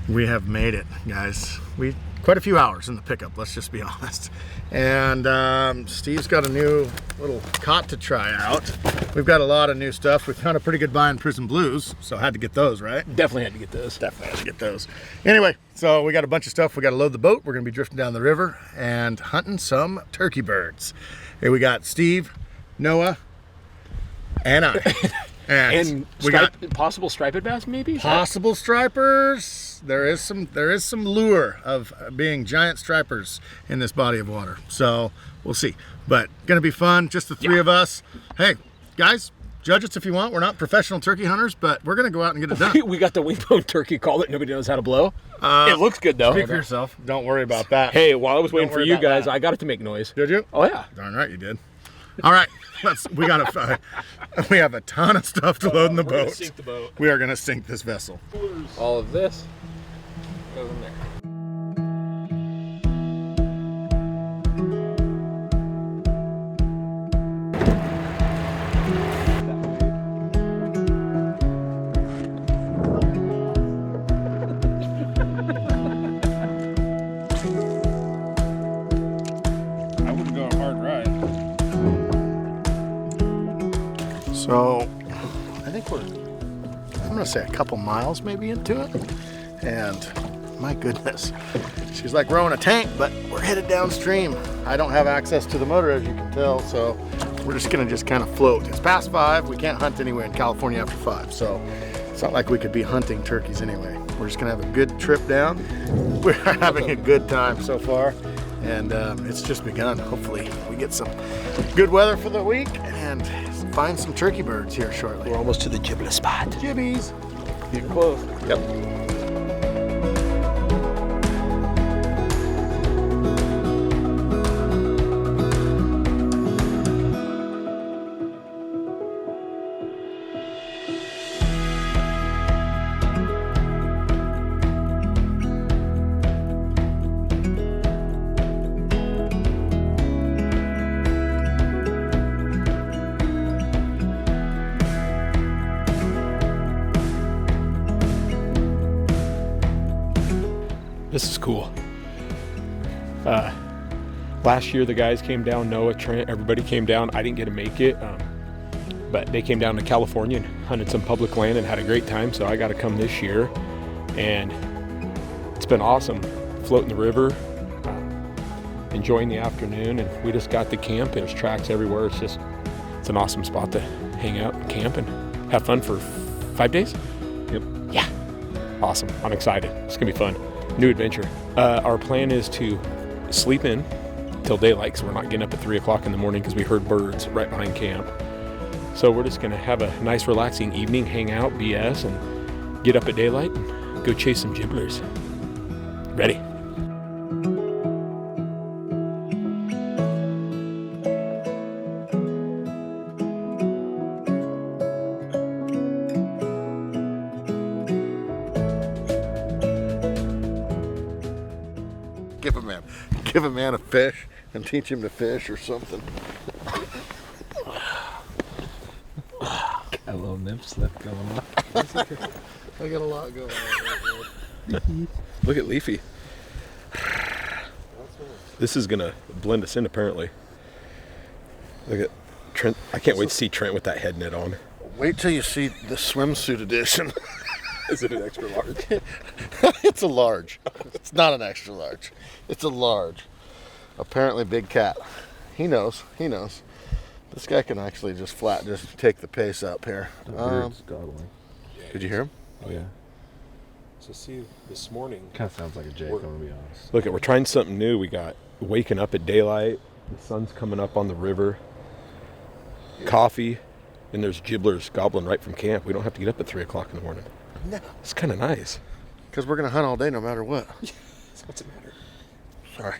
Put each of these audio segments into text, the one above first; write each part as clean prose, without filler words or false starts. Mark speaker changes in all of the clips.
Speaker 1: We have made it, guys. Quite a few hours in the pickup, let's just be honest. And Steve's got a new little cot to try out. We've got a lot of new stuff. We found a pretty good buy in Prison Blues, so had to get those, right?
Speaker 2: Definitely had to get those.
Speaker 1: Definitely had to get those. Anyway, so we got a bunch of stuff. We got to load the boat. We're going to be drifting down the river and hunting some turkey birds. Here we got Steve, Noah, and I.
Speaker 2: And we got possible striped bass, maybe?
Speaker 1: Possible stripers. There is some lure of being giant stripers in this body of water. So we'll see. But gonna be fun. Just the three of us. Hey, guys, judge us if you want. We're not professional turkey hunters, but we're gonna go out and get it done.
Speaker 2: We got the wing-bone turkey call that nobody knows how to blow. It looks good though.
Speaker 1: Speak for yourself. Don't worry about that.
Speaker 2: Hey, while I was waiting for you guys, I got it to make noise.
Speaker 1: Did you?
Speaker 2: Oh yeah.
Speaker 1: Darn right you did. All right, we have a ton of stuff to load in the boat.
Speaker 2: Sink the boat.
Speaker 1: We are gonna sink this vessel.
Speaker 2: All of this goes in there.
Speaker 1: I wouldn't go a hard ride. So, I think I'm gonna say a couple miles maybe into it. And my goodness, she's like rowing a tank, but we're headed downstream. I don't have access to the motor, as you can tell, so we're just gonna kind of float. It's past 5, we can't hunt anywhere in California after 5, so it's not like we could be hunting turkeys anyway. We're just gonna have a good trip down. We're having a good time so far, and it's just begun. Hopefully we get some good weather for the week and find some turkey birds here shortly.
Speaker 2: We're almost to the giblet spot.
Speaker 1: Gibbies.
Speaker 2: Getting close.
Speaker 1: Yep.
Speaker 2: This is cool. Last year the guys came down, Noah, Trent, everybody came down. I didn't get to make it, but they came down to California and hunted some public land and had a great time, so I got to come this year. And it's been awesome floating the river, enjoying the afternoon, and we just got to camp and there's tracks everywhere. It's an awesome spot to hang out and camp and have fun for 5 days.
Speaker 1: Yep.
Speaker 2: Yeah, awesome. I'm excited. It's gonna be fun. New adventure. Our plan is to sleep in till daylight, so we're not getting up at 3 o'clock in the morning because we heard birds right behind camp. So we're just gonna have a nice relaxing evening, hang out, BS, and get up at daylight and go chase some gibblers. Ready?
Speaker 1: Give a man a fish and teach him to fish or something.
Speaker 3: Got a little nip slip going on.
Speaker 1: I got a lot going on.
Speaker 2: Look at Leafy. This is gonna blend us in apparently. Look at Trent. I can't wait to see Trent with that head net on.
Speaker 1: Wait till you see the swimsuit edition.
Speaker 2: Is it an extra large?
Speaker 1: It's a large. It's not an extra large. It's a large. Apparently Big Cat. He knows. This guy can actually just take the pace up here.
Speaker 3: The bird's gobbling.
Speaker 1: Did you hear him?
Speaker 3: Oh yeah.
Speaker 2: So see, this morning.
Speaker 3: Kind of sounds like a jake, I'm gonna be honest.
Speaker 2: Look, we're trying something new. We got waking up at daylight. The sun's coming up on the river. Coffee, and there's gibblers gobbling right from camp. We don't have to get up at 3 o'clock in the morning.
Speaker 1: No.
Speaker 2: It's kind of nice.
Speaker 1: Because we're gonna hunt all day no matter what.
Speaker 2: So what's it matter?
Speaker 1: Sorry.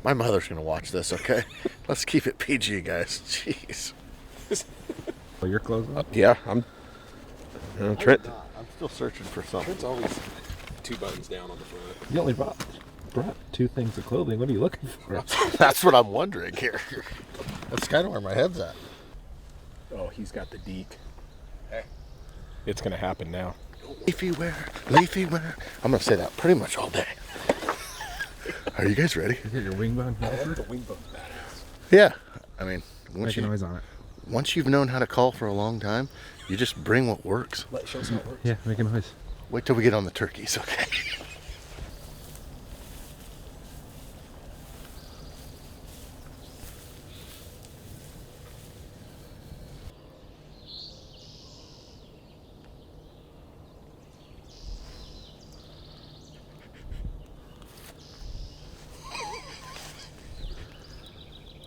Speaker 1: My mother's gonna watch this, okay? Let's keep it PG, guys. Jeez.
Speaker 3: Oh, you're closing up?
Speaker 2: Yeah, Trent.
Speaker 1: I'm still searching for something.
Speaker 2: Trent's always 2 buttons down on the front.
Speaker 3: You only brought 2 things of clothing. What are you looking for?
Speaker 1: That's what I'm wondering here. That's kind of where my head's at.
Speaker 2: Oh, he's got the deke.
Speaker 1: Hey.
Speaker 2: it's going to happen now.
Speaker 1: Leafy where, leafy where. I'm going to say that pretty much all day. Are you guys ready?
Speaker 3: You got your wing bone?
Speaker 2: The wing bone's badass.
Speaker 1: Yeah. I mean,
Speaker 3: Make a noise on it.
Speaker 1: once you've known how to call for a long time, you just bring what works.
Speaker 2: Let show us how it works.
Speaker 3: Yeah, make a noise.
Speaker 1: Wait till we get on the turkeys, okay?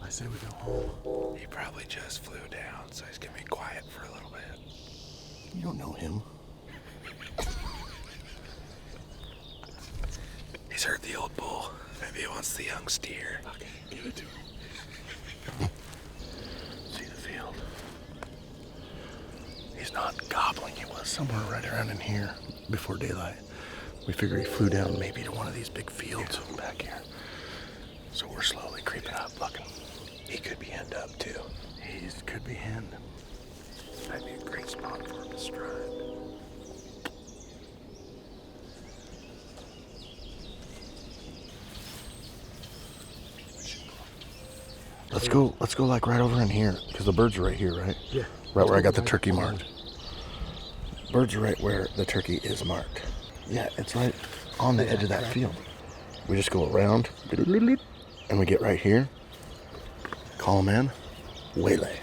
Speaker 1: I say we go home.
Speaker 4: He probably just flew down, so he's gonna be quiet for a little bit.
Speaker 1: You don't know him.
Speaker 4: He's heard the old bull. Maybe he wants the young steer.
Speaker 1: Okay, give it to him. See the field? He's not gobbling. He was somewhere right around in here before daylight. We figure he flew down maybe to one of these big fields back here. So we're slowly creeping up, looking.
Speaker 4: He could be end up too.
Speaker 1: He could be hen.
Speaker 4: That'd be a great spot for him to strut.
Speaker 1: Let's go like right over in here, because the birds are right here, right?
Speaker 2: Yeah.
Speaker 1: Right where I got the turkey marked. Birds are right where the turkey is marked. Yeah, it's right on the edge of that field. We just go around, and we get right here. Call them in, waylay.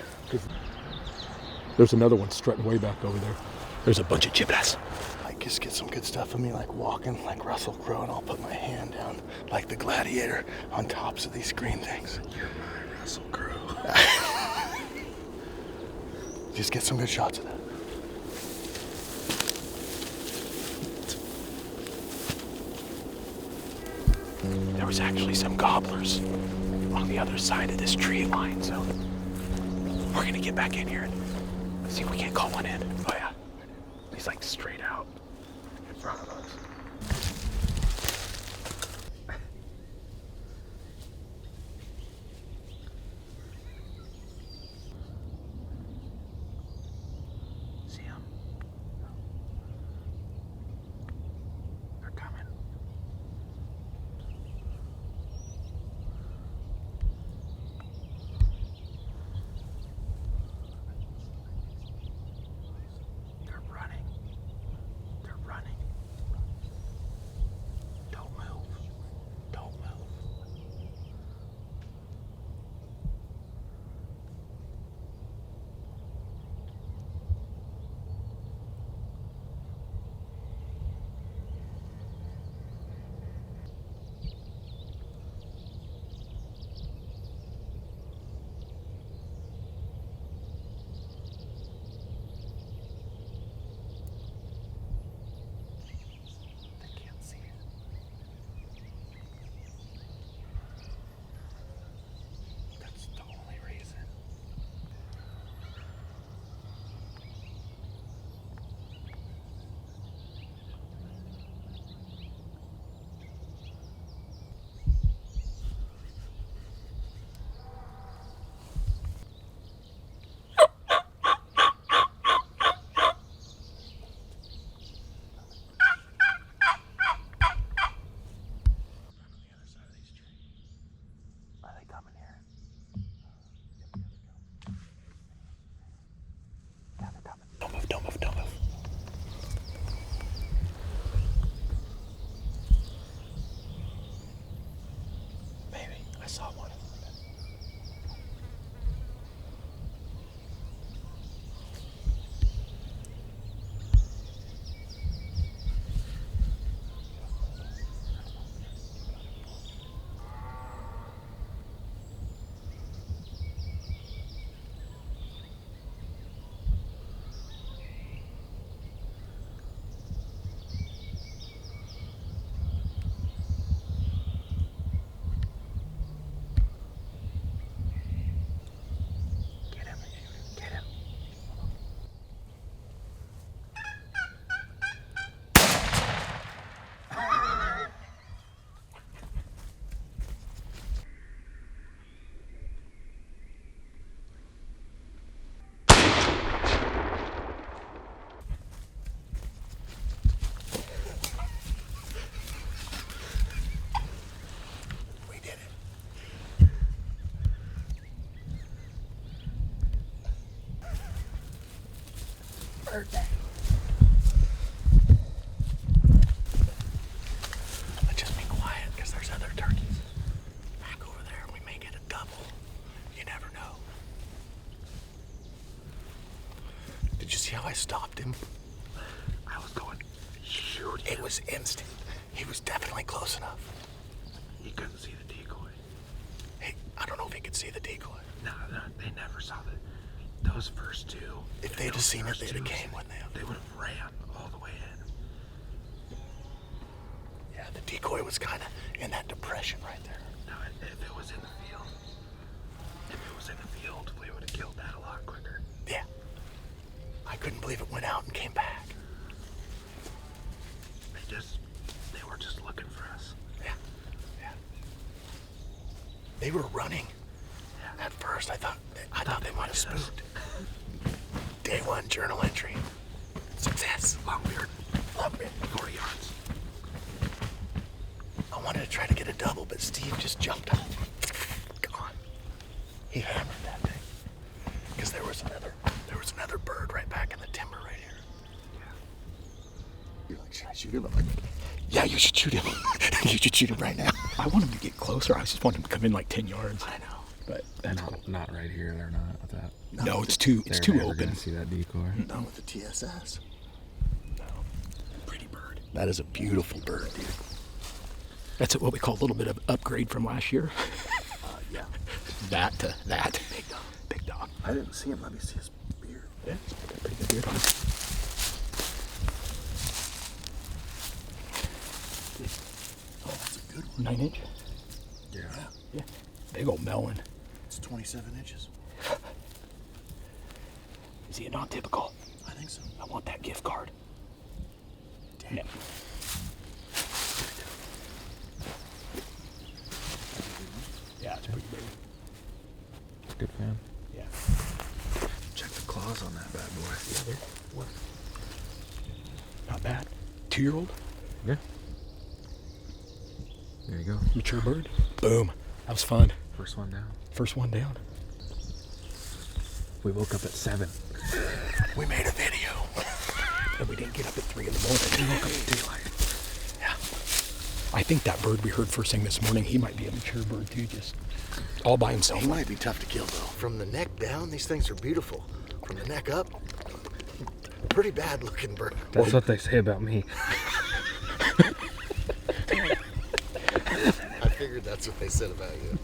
Speaker 2: There's another one strutting way back over there. There's a bunch of chibas.
Speaker 1: Like, just get some good stuff of me, like walking like Russell Crowe, and I'll put my hand down like the gladiator on tops of these green things.
Speaker 4: You're my Russell Crowe.
Speaker 1: Just get some good shots of that.
Speaker 4: There was actually some gobblers on the other side of this tree line, so we're gonna get back in here and see if we can't call one in. Oh yeah, he's like straight out in front of us. See him? They're coming. They're running. They're running.
Speaker 1: bird down. But just be quiet, because there's other turkeys back over there. We may get a double. You never know. Did you see how I stopped him?
Speaker 4: I was going, shoot him.
Speaker 1: It was instant. He was definitely close enough.
Speaker 4: He couldn't see the decoy.
Speaker 1: Hey, I don't know if he could see the decoy.
Speaker 4: No, they never saw those first two.
Speaker 1: If they'd have seen it, they'd have came, wouldn't they?
Speaker 4: They would have ran all the way in.
Speaker 1: Yeah, the decoy was kind of in that depression right there.
Speaker 4: No, if it was in the field, we would have killed that a lot quicker.
Speaker 1: Yeah. I couldn't believe it went out and came back.
Speaker 4: They were just looking for us.
Speaker 1: Yeah. Yeah. They were running. At first, I thought they might have spooked. Day 1 journal entry. Success.
Speaker 4: Longbeard. 40 yards.
Speaker 1: I wanted to try to get a double, but Steve just jumped up. Gone. He hammered that thing. Because there was another bird right back in the timber right here. You're like, should I shoot him? I'm like, yeah, you should shoot him. You should shoot him right now.
Speaker 2: I want him to get closer. I just want him to come in like 10 yards.
Speaker 1: I know.
Speaker 2: But that's cool.
Speaker 3: Not right here. They're not with that.
Speaker 2: No, it's too
Speaker 3: They're never
Speaker 2: open.
Speaker 3: gonna see that decoy.
Speaker 1: Not with the TSS.
Speaker 2: No. Pretty bird.
Speaker 1: That is a beautiful bird, dude.
Speaker 2: That's what we call a little bit of upgrade from last year.
Speaker 1: Yeah.
Speaker 2: That to that.
Speaker 1: Big dog.
Speaker 2: Big dog.
Speaker 1: I didn't see him. Let me see his beard.
Speaker 2: Yeah, it's got a pretty good beard on it.
Speaker 1: Oh, that's a good one.
Speaker 2: 9-inch.
Speaker 1: Yeah.
Speaker 2: Yeah. Big old melon.
Speaker 1: It's 27 inches.
Speaker 2: Is he a non-typical?
Speaker 1: I think so.
Speaker 2: I want that gift card.
Speaker 1: Damn.
Speaker 2: Yeah. Yeah, it's pretty big.
Speaker 3: Good fan.
Speaker 2: Yeah.
Speaker 1: Check the claws on that bad boy.
Speaker 2: Yeah, they're not bad. 2-year-old?
Speaker 3: Yeah. There you go.
Speaker 2: Mature bird. Boom. That was fun.
Speaker 3: First one down.
Speaker 2: First one down.
Speaker 3: We woke up at 7.
Speaker 1: We made a video.
Speaker 2: And we didn't get up at 3 in the morning.
Speaker 3: We woke up at daylight.
Speaker 2: Yeah. I think that bird we heard first thing this morning, he might be a mature bird too, just all by himself.
Speaker 1: He might be tough to kill, though. From the neck down, these things are beautiful. From the neck up, pretty bad looking bird.
Speaker 3: That's what they say about me.
Speaker 1: I figured that's what they said about you.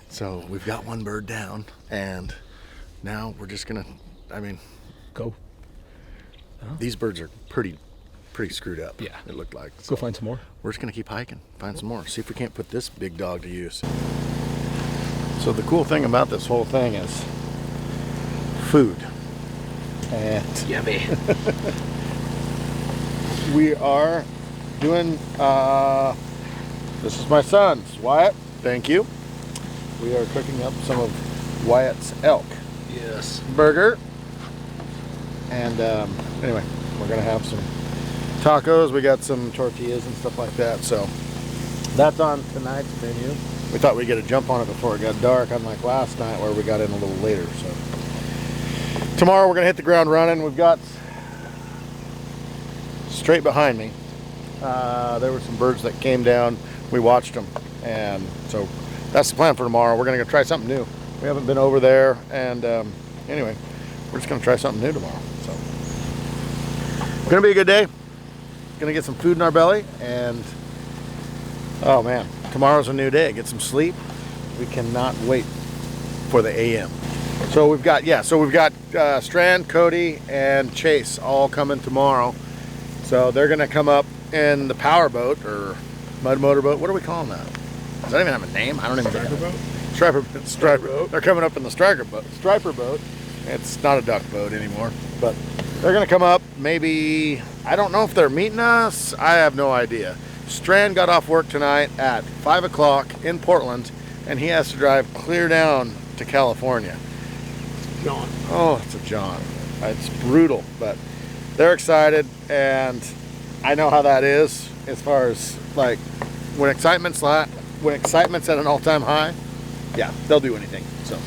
Speaker 1: So we've got one bird down, and now we're just gonna,
Speaker 2: Go.
Speaker 1: these birds are pretty screwed up.
Speaker 2: Yeah.
Speaker 1: It looked like.
Speaker 2: Go find some more.
Speaker 1: We're just gonna keep hiking, find some more, see if we can't put this big dog to use. So the cool thing about this whole thing is food. And
Speaker 3: Yummy.
Speaker 1: we are doing, this is my son's, Wyatt, thank you. We are cooking up some of Wyatt's elk
Speaker 3: Yes.
Speaker 1: burger. And anyway, we're gonna have some tacos. We got some tortillas and stuff like that. So that's on tonight's menu. We thought we'd get a jump on it before it got dark, unlike last night where we got in a little later. So tomorrow we're gonna hit the ground running. We've got straight behind me. There were some birds that came down. We watched them, and so that's the plan for tomorrow. We're gonna go try something new. We haven't been over there, and anyway, we're just gonna try something new tomorrow. So gonna be a good day. Gonna get some food in our belly, and oh man, tomorrow's a new day. Get some sleep. We cannot wait for the AM. So we've got Strand, Cody, and Chase all coming tomorrow. So they're gonna come up in the power boat or mud motor boat. What are we calling that? Does that even have a name? I don't even know. Striper boat. They're coming up in the striper boat. It's not a duck boat anymore, but they're gonna come up. Maybe, I don't know if they're meeting us. I have no idea. Strand got off work tonight at 5 o'clock in Portland, and he has to drive clear down to California.
Speaker 2: John.
Speaker 1: Oh, it's a John. It's brutal, but they're excited, and I know how that is as far as like when excitement's at an all-time high. Yeah, they'll do anything. So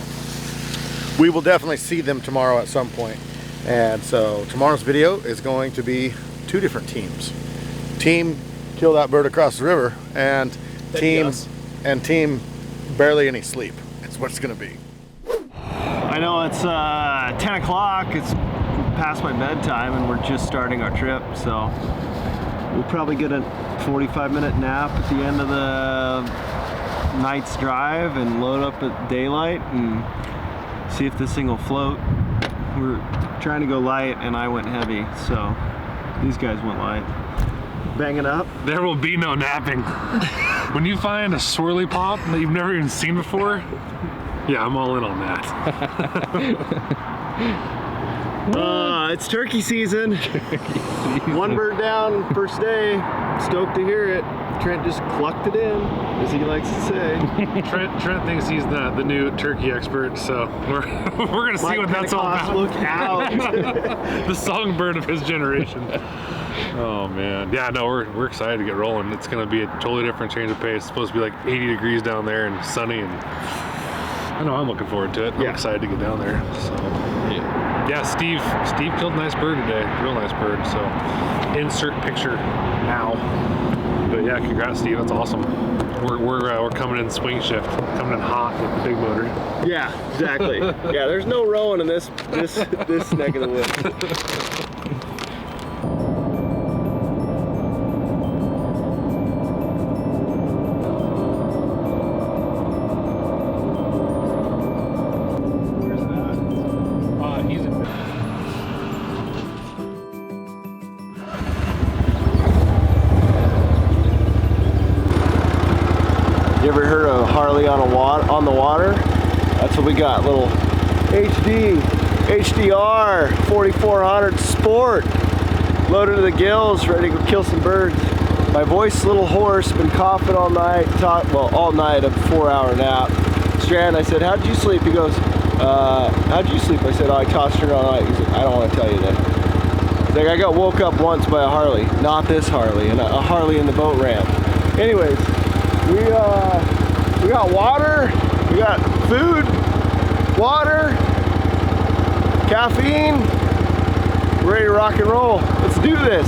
Speaker 1: we will definitely see them tomorrow at some point. And so tomorrow's video is going to be 2 different teams. Team kill that bird across the river, and team barely any sleep. It's what it's gonna be.
Speaker 5: I know it's 10 o'clock, it's past my bedtime and we're just starting our trip, so we'll probably get a 45-minute nap at the end of the night's drive and load up at daylight and see if this thing will float. We're trying to go light and I went heavy, so these guys went light. Banging up.
Speaker 6: There will be no napping. When you find a swirly pop that you've never even seen before, yeah, I'm all in on that.
Speaker 5: It's turkey season. One bird down, first day. Stoked to hear it. Trent just clucked it in, as he likes to say.
Speaker 6: Trent thinks he's the new turkey expert, so we're gonna see what that's all about.
Speaker 5: Look out!
Speaker 6: The songbird of his generation. Oh man, yeah, no, we're excited to get rolling. It's gonna be a totally different change of pace. It's supposed to be like 80 degrees down there and sunny, and I know I'm looking forward to it. I'm excited to get down there. So yeah, Steve killed a nice bird today, real nice bird. So insert picture now. But yeah, congrats, Steve. That's awesome. We're coming in swing shift, coming in hot with the big motor.
Speaker 5: Yeah, exactly. Yeah, there's no rowing in this neck of the woods. You ever heard of Harley on the water? That's what we got. Little HDR 4400 Sport, loaded to the gills, ready to go kill some birds. My voice a little hoarse, been coughing all night. All night, a 4-hour nap. Strand, I said, "How'd you sleep?" He goes, "How'd you sleep?" I said, "Oh, I tossed her all night." He's like, "I don't want to tell you then." He's like, "I got woke up once by a Harley, not this Harley, and a Harley in the boat ramp." Anyways. We got water, we got food, water, caffeine. We're ready to rock and roll. Let's do this.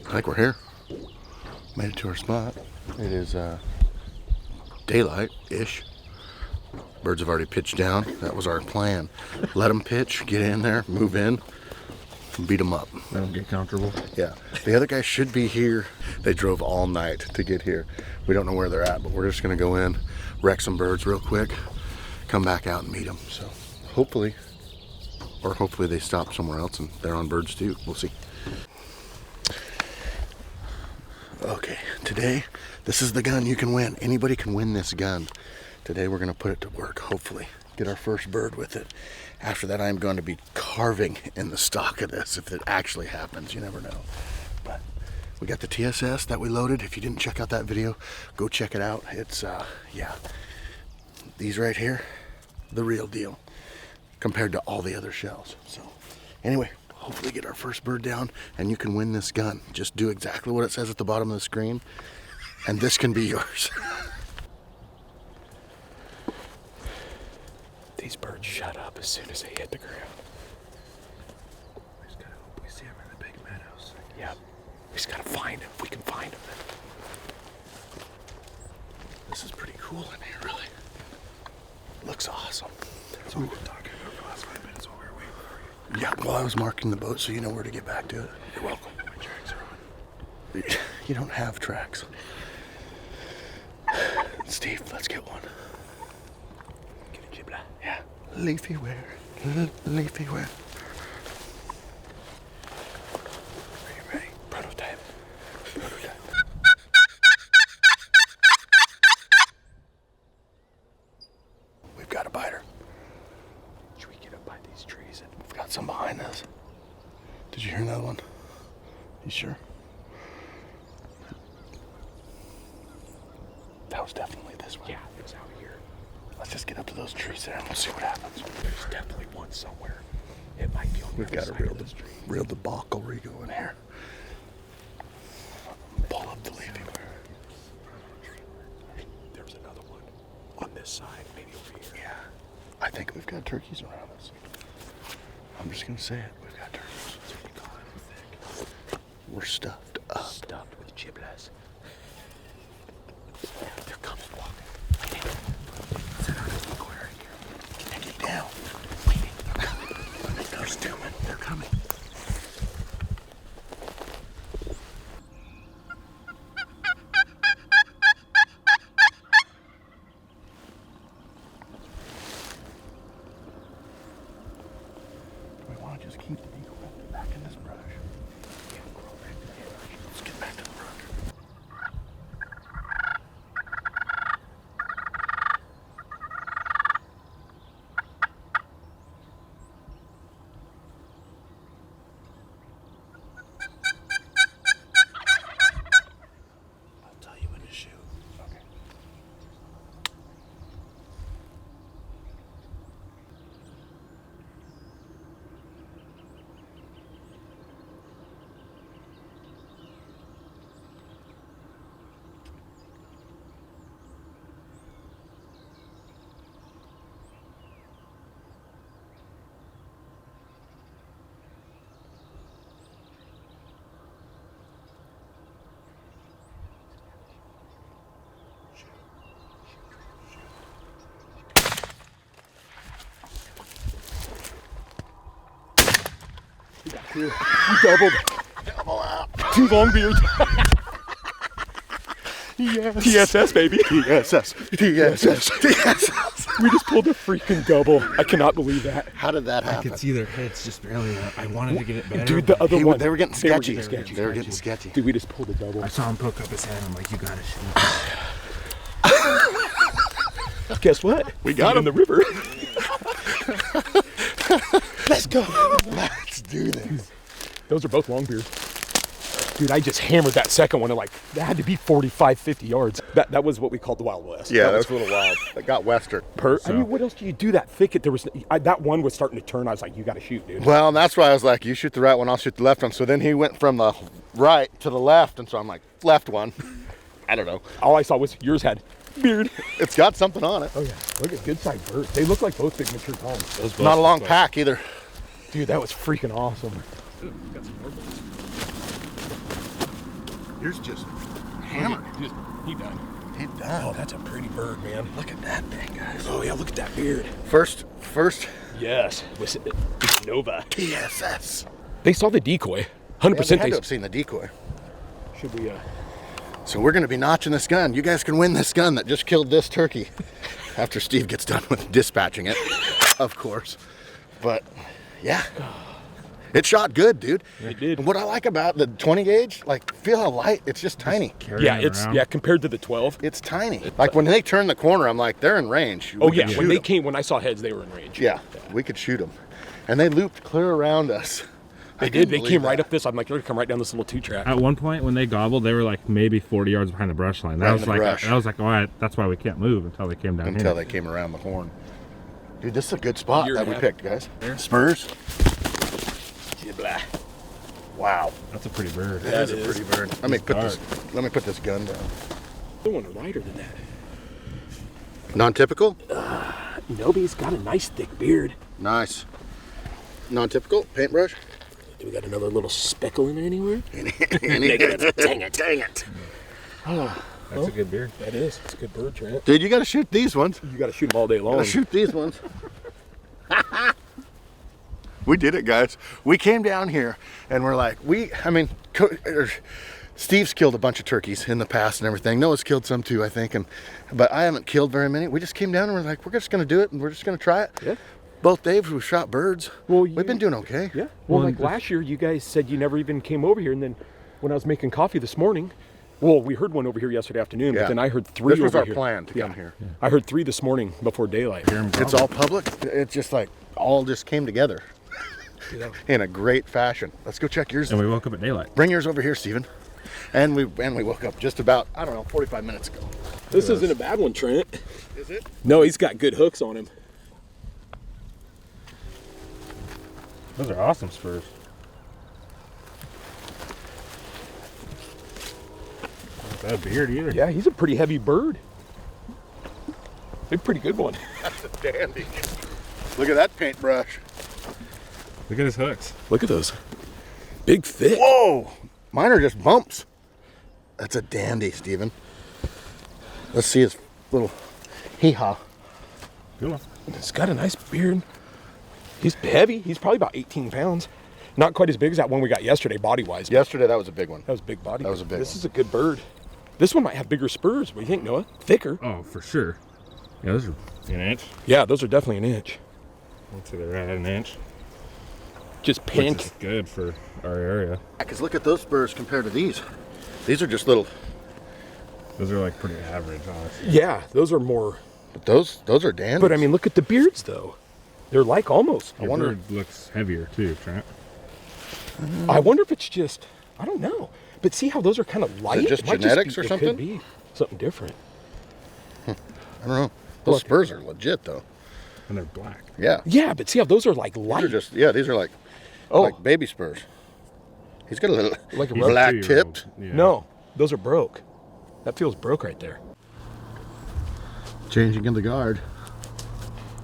Speaker 1: I think we're here. Made it to our spot. It is daylight-ish. Birds have already pitched down. That was our plan. Let them pitch, get in there, move in, and beat them up.
Speaker 3: Let them get comfortable.
Speaker 1: Yeah. The other guys should be here. They drove all night to get here. We don't know where they're at, but we're just gonna go in, wreck some birds real quick, come back out and meet them. So hopefully they stop somewhere else and they're on birds too. We'll see. Okay, today, this is the gun you can win. Anybody can win this gun. Today we're gonna put it to work, hopefully. Get our first bird with it. After that, I'm going to be carving in the stock of this if it actually happens. You never know. But we got the TSS that we loaded. If you didn't check out that video, go check it out. It's, yeah. These right here, the real deal compared to all the other shells. So anyway, hopefully get our first bird down and you can win this gun. Just do exactly what it says at the bottom of the screen and this can be yours.
Speaker 4: These birds shut up as soon as they hit the ground.
Speaker 3: We just gotta hope we see them in the big meadows.
Speaker 4: Yeah, we just gotta find them. We can find them.
Speaker 1: This is pretty cool in here, really. Looks awesome.
Speaker 3: That's what we've been talking about for the last 5 minutes while we were waiting for you.
Speaker 1: Yeah, well, I was marking the boat so you know where to get back to it.
Speaker 3: You're welcome. My tracks are on.
Speaker 1: You don't have tracks. Steve, let's get one. Yeah. Leafy wear. Leafy wear. Are you ready?
Speaker 4: Prototype.
Speaker 1: We've got a biter.
Speaker 4: Should we get up by these trees and
Speaker 1: We've got some behind us. Did you hear another one? You sure? those trees there and we'll see what happens.
Speaker 4: There's definitely one somewhere. It might be on the
Speaker 1: We've
Speaker 4: other
Speaker 1: got to
Speaker 4: side of this tree.
Speaker 1: real debacle going here. Pull up the leafy.
Speaker 4: There's another one on this side, maybe over here.
Speaker 1: Yeah. I think we've got turkeys around us. I'm just going to say it. We've got turkeys.
Speaker 4: That's what we call it, thick.
Speaker 1: We're stuffed up.
Speaker 4: Stuffed with giblets. They're coming, walking. Set out a decoy right here.
Speaker 1: Get it down.
Speaker 4: Waiting. They're coming. They're still in. They're coming.
Speaker 1: We want to just keep the decoy back in this brush. Yeah, we're all back to the brush. Let's get back to the brush.
Speaker 4: I'll tell you when to shoot.
Speaker 1: Okay.
Speaker 2: We doubled. Two long beards. TSS, baby.
Speaker 1: TSS. TSS. TSS.
Speaker 2: We just pulled a freaking double. I cannot believe that.
Speaker 1: How did that
Speaker 3: I
Speaker 1: happen?
Speaker 3: could see their heads just barely. I wanted to get it better.
Speaker 2: Dude, the other one.
Speaker 1: They were getting sketchy.
Speaker 2: sketchy.
Speaker 1: They were getting sketchy.
Speaker 2: Dude, we just pulled a double.
Speaker 3: I saw him poke up his head. I'm like, you gotta shoot.
Speaker 2: Guess what?
Speaker 1: We got
Speaker 2: in the river.
Speaker 1: Let's go. Let's do this.
Speaker 2: Those are both long beards. Dude, I just hammered that second one. Like, that had to be 45, 50 yards. That was what we called the Wild West.
Speaker 1: Yeah, that was a little wild. It got western.
Speaker 2: I mean, what else do you do that thicket? That one was starting to turn. I was like, you got to shoot, dude.
Speaker 1: Well, and that's why I was like, you shoot the right one, I'll shoot the left one. So then he went from the right to the left, and so I'm like, left one. I don't know.
Speaker 2: All I saw was yours had beard.
Speaker 1: It's got something on it.
Speaker 2: Oh, yeah. Look at good sized birds. They look like both big mature toms.
Speaker 1: Not a long pack either.
Speaker 2: Dude, that was freaking awesome.
Speaker 1: Yours just hammered.
Speaker 2: He done.
Speaker 1: He done.
Speaker 2: Oh, that's a pretty bird, man.
Speaker 1: Look at that thing, guys.
Speaker 2: Oh, yeah, look at that beard.
Speaker 1: First.
Speaker 2: Yes. Was it Nova?
Speaker 1: TSS.
Speaker 2: They saw the decoy. 100%
Speaker 1: Yeah, they had
Speaker 2: they
Speaker 1: to have seen the decoy.
Speaker 2: Should we,
Speaker 1: So we're going to be notching this gun. You guys can win this gun that just killed this turkey. After Steve gets done with dispatching it, of course. But, yeah. It shot good, dude.
Speaker 2: It did.
Speaker 1: And what I like about the 20 gauge, like, feel how light, it's just tiny.
Speaker 2: Yeah, compared to the 12.
Speaker 1: It's tiny. Like, when they turn the corner, I'm like, they're in range.
Speaker 2: Oh,
Speaker 1: We
Speaker 2: yeah,
Speaker 1: could
Speaker 2: when
Speaker 1: shoot
Speaker 2: they
Speaker 1: 'em.
Speaker 2: came, when I saw heads, they were in range.
Speaker 1: Yeah, we could shoot them. And they looped clear around us.
Speaker 2: They
Speaker 1: I
Speaker 2: did.
Speaker 1: couldn't
Speaker 2: They
Speaker 1: believe
Speaker 2: came right
Speaker 1: that.
Speaker 2: up this. I'm like, they're going to come right down this little 2-track.
Speaker 7: At one point, when they gobbled, they were like maybe 40 yards behind the brush line.
Speaker 1: Right in the brush.
Speaker 7: I was like, all right, that's why we can't move until they came down
Speaker 1: Until
Speaker 7: here.
Speaker 1: they came around the horn. Dude, this is a good spot
Speaker 2: Year
Speaker 1: that
Speaker 2: and a
Speaker 1: we
Speaker 2: half.
Speaker 1: picked, guys. Spurs. Wow.
Speaker 7: That's a pretty bird.
Speaker 1: That is a pretty bird. Let me put this gun down.
Speaker 2: The one lighter than that.
Speaker 1: Non-typical?
Speaker 2: No, but he's got a nice thick beard.
Speaker 1: Nice. Non-typical? Paintbrush?
Speaker 2: Do we got another little speckle in there anywhere?
Speaker 1: Negative. Dang it.
Speaker 7: That's a good beard.
Speaker 2: That is. It's a good bird, Trent.
Speaker 1: Dude, you got to shoot these ones.
Speaker 2: You got to shoot them all day long.
Speaker 1: Gotta shoot these ones. We did it, guys. We came down here and we're like, Steve's killed a bunch of turkeys in the past and everything. Noah's killed some too, I think. But I haven't killed very many. We just came down and we're like, we're just gonna do it and we're just gonna try it.
Speaker 2: Yeah.
Speaker 1: Both Daves, we've shot birds.
Speaker 2: Well,
Speaker 1: We've been doing okay.
Speaker 2: Yeah. Well, like last year, you guys said you never even came over here, and then when I was making coffee this morning, well, we heard one over here yesterday afternoon,
Speaker 1: Yeah.
Speaker 2: but then I heard 3
Speaker 1: This was
Speaker 2: over
Speaker 1: our
Speaker 2: here.
Speaker 1: plan to come here.
Speaker 2: Yeah. I heard 3 this morning before daylight.
Speaker 1: It's all public. It's just like all just came together in a great fashion. Let's go check yours.
Speaker 7: And we woke up at daylight.
Speaker 1: Bring yours over here, Steven. And we woke up just about, 45 minutes ago.
Speaker 2: This isn't a bad one, Trent.
Speaker 1: Is it?
Speaker 2: No, he's got good hooks on him.
Speaker 7: Those are awesome spurs. Not that beard either.
Speaker 2: Yeah, he's a pretty heavy bird. A pretty good one.
Speaker 1: That's a dandy. Look at that paintbrush.
Speaker 7: Look at his hooks.
Speaker 2: Look at those. Big, thick.
Speaker 1: Whoa! Mine are just bumps. That's a dandy, Steven. Let's see his little hee-haw.
Speaker 7: Good one.
Speaker 2: He's got a nice beard. He's heavy. He's probably about 18 pounds. Not quite as big as that one we got yesterday, body-wise.
Speaker 1: Yesterday, that was a big one.
Speaker 2: That was a big body.
Speaker 1: That was a big
Speaker 2: This
Speaker 1: one.
Speaker 2: is a good bird. This one might have bigger spurs. What do you think, Noah? Thicker.
Speaker 7: Oh, for sure. Yeah, those are an inch.
Speaker 2: Yeah, those are definitely an inch.
Speaker 7: I'd say they're right at an inch.
Speaker 2: Just
Speaker 7: Which
Speaker 2: pancake.
Speaker 7: is good for our area.
Speaker 1: Because look at those spurs compared to these. These are just little,
Speaker 7: Those are like pretty average, honestly.
Speaker 2: Yeah, those are more.
Speaker 1: but those are dandies.
Speaker 2: But I mean, look at the beards, though. They're like almost.
Speaker 7: Your
Speaker 1: wonder-
Speaker 7: bird looks heavier too, Trent.
Speaker 2: I wonder if it's just. I don't know. But see how those are kind of light?
Speaker 1: just
Speaker 2: It might
Speaker 1: genetics
Speaker 2: be-
Speaker 1: or
Speaker 2: it
Speaker 1: something?
Speaker 2: Could be something different.
Speaker 1: I don't know. Those
Speaker 2: Look.
Speaker 1: spurs are legit, though.
Speaker 7: And they're black.
Speaker 1: Yeah.
Speaker 2: Yeah, but see how those are like
Speaker 1: These
Speaker 2: light.
Speaker 1: are just, yeah, these are like baby spurs. He's got a little
Speaker 2: Like a
Speaker 7: He's a
Speaker 1: black
Speaker 7: 2-year-old.
Speaker 1: tipped.
Speaker 7: Yeah.
Speaker 2: No, those are broke. That feels broke right there.
Speaker 1: Changing in the guard.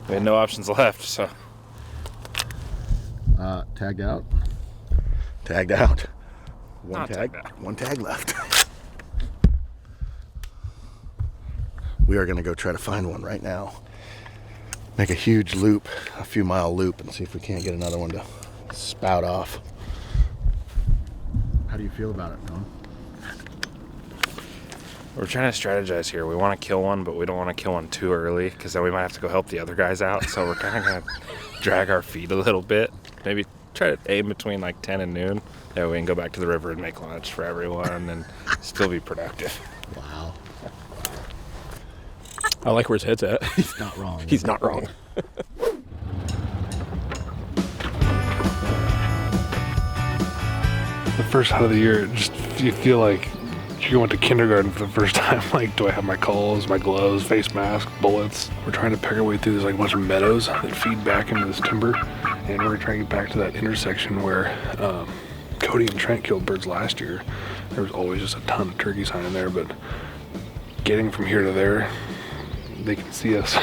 Speaker 3: We had no options left, so.
Speaker 1: Tagged out. Tagged out. One
Speaker 3: Not
Speaker 1: tag.
Speaker 3: tagged out.
Speaker 1: One tag left. We are going to go try to find one right now. Make a huge loop, a few mile loop, and see if we can't get another one to spout off. How do you feel about it, Noah?
Speaker 3: We're trying to strategize here. We want to kill one, but we don't want to kill one too early because then we might have to go help the other guys out. So we're kind of going to drag our feet a little bit. Maybe try to aim between like 10 and noon. That way we can go back to the river and make lunch for everyone and still be productive.
Speaker 1: Wow.
Speaker 2: I like where his head's at.
Speaker 1: He's not wrong.
Speaker 2: He's not wrong.
Speaker 6: The first half of the year, just you feel like you went to kindergarten for the first time. Like, do I have my calls, my gloves, face mask, bullets? We're trying to pick our way through this like bunch of meadows that feed back into this timber, and we're trying to get back to that intersection where Cody and Trent killed birds last year. There was always just a ton of turkeys hiding there, but getting from here to there, they can see us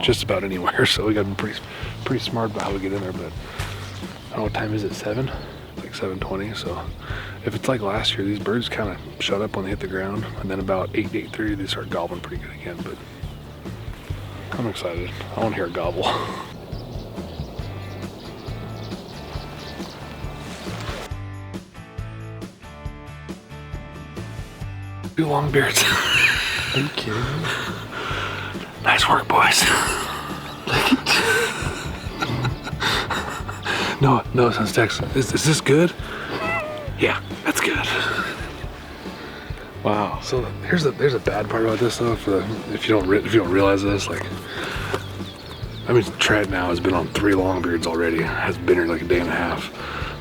Speaker 6: just about anywhere. So we got to be pretty smart about how we get in there. But I don't know what time is it? 7? Like 7:20. So if it's like last year, these birds kind of shut up when they hit the ground, and then about 8:30 they start gobbling pretty good again. But I'm excited. I want to hear a gobble. Two long beards.
Speaker 2: Are you kidding me?
Speaker 6: Nice work, boys. No, since Tex, is this good? Yeah, that's good. Wow. So there's a bad part about this though. If you don't realize this, like, I mean, Trent now has been on 3 longbeards already. Has been here like a day and a half.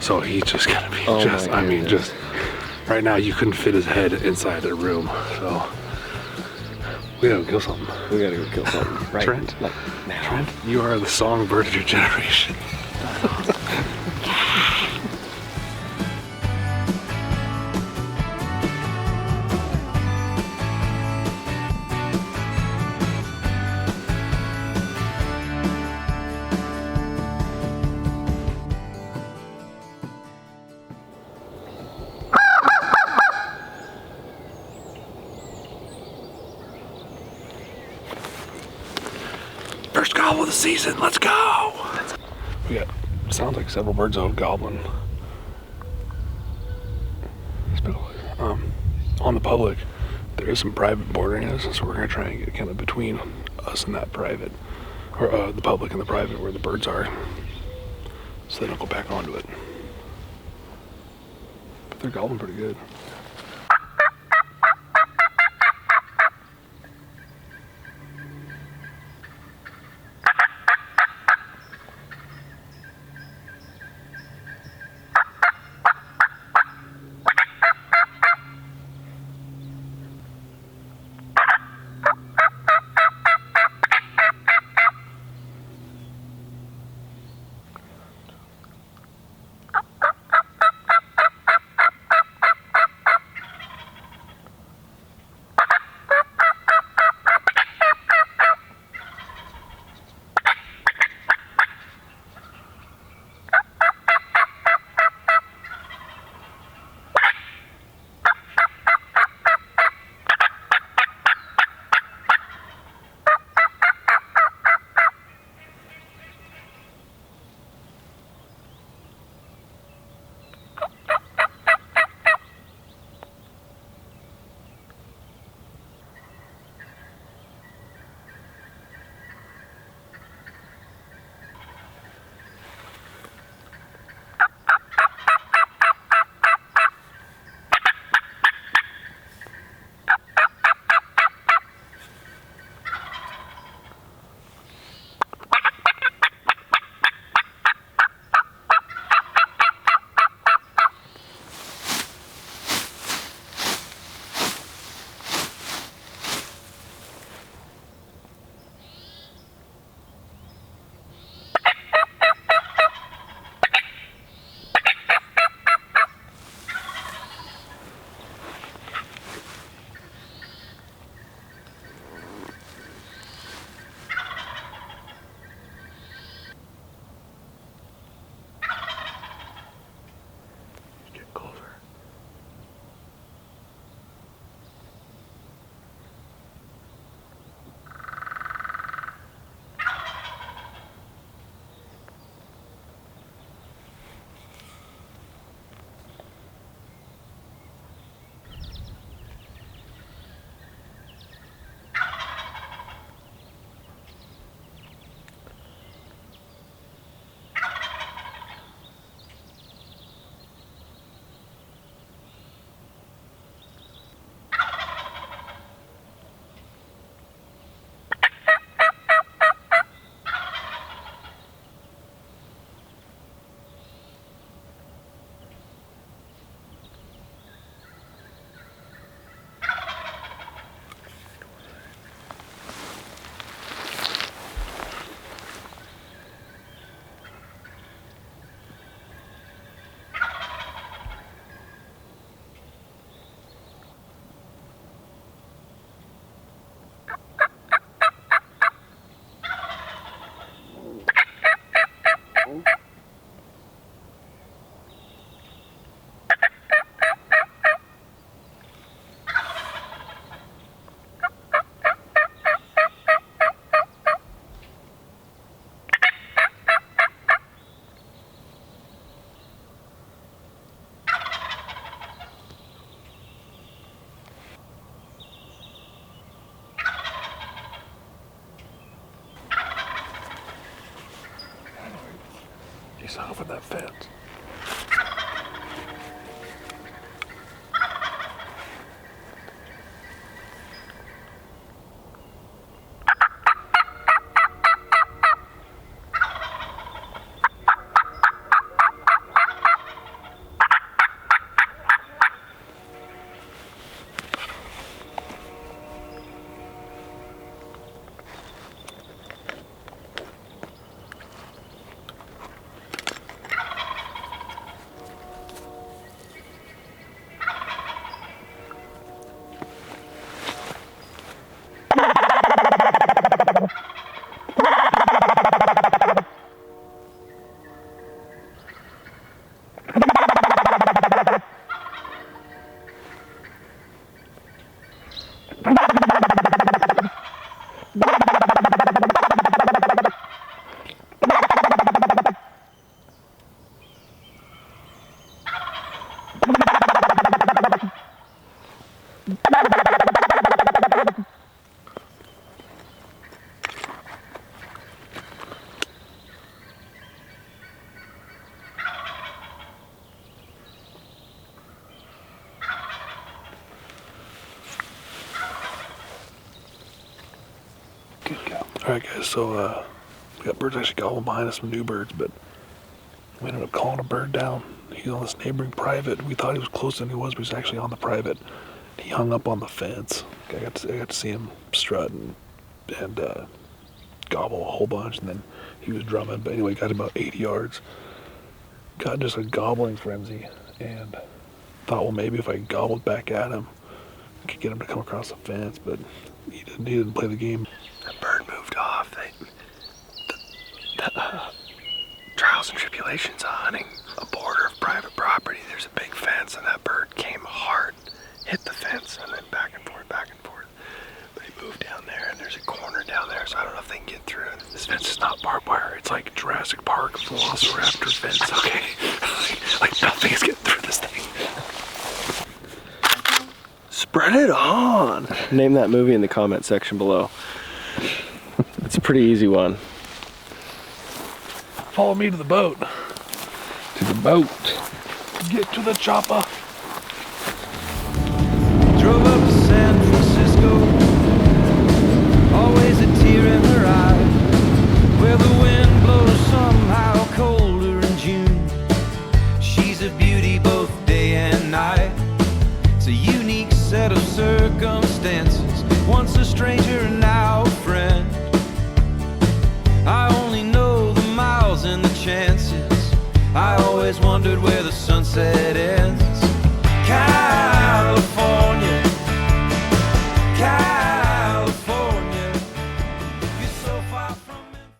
Speaker 6: So he's just gonna be just right now you couldn't fit his head inside the room. So we gotta go kill something.
Speaker 5: We gotta go kill something. Right.
Speaker 6: Trent,
Speaker 5: Like now.
Speaker 6: Trent, you are the songbird of your generation. First gobble of the season, let's go! We got, sounds like several birds out gobbling. On the public, there is some private bordering us, so we're gonna try and get kind of between us and that private, or the public and the private where the birds are, so they don't go back onto it. But they're gobbling pretty good. He's off with that fence. Alright guys, so we got birds actually gobbling behind us, some new birds, but we ended up calling a bird down. He's on this neighboring private. We thought he was closer than he was, but he's actually on the private. He hung up on the fence. I got to see him strut and gobble a whole bunch, and then he was drumming. But anyway, got about 80 yards. Got just a gobbling frenzy, and thought, well, maybe if I gobbled back at him, I could get him to come across the fence, but he didn't play the game.
Speaker 5: The bird moved off. Trials and tribulations of hunting a border of private property. There's a big fence, and that bird came hard, hit the fence, and then back and forth, back and forth. But he moved down there, and there's a corner down there, so I don't know if they can get through. This fence is not barbed wire. It's like Jurassic Park Velociraptor fence, okay? like nothing is getting through this thing. Spread it on. Name that movie in the comment section below. It's a pretty easy one.
Speaker 6: Follow me to the boat.
Speaker 7: To the boat.
Speaker 6: Get to the chopper.
Speaker 8: Drove up to San Francisco, always a tear in her eye, where the wind blows somehow colder in June. She's a beauty both day and night. It's a unique set of circumstances, once a stranger and now a friend. I only know the miles and the chances. I always wondered where the sunset ends.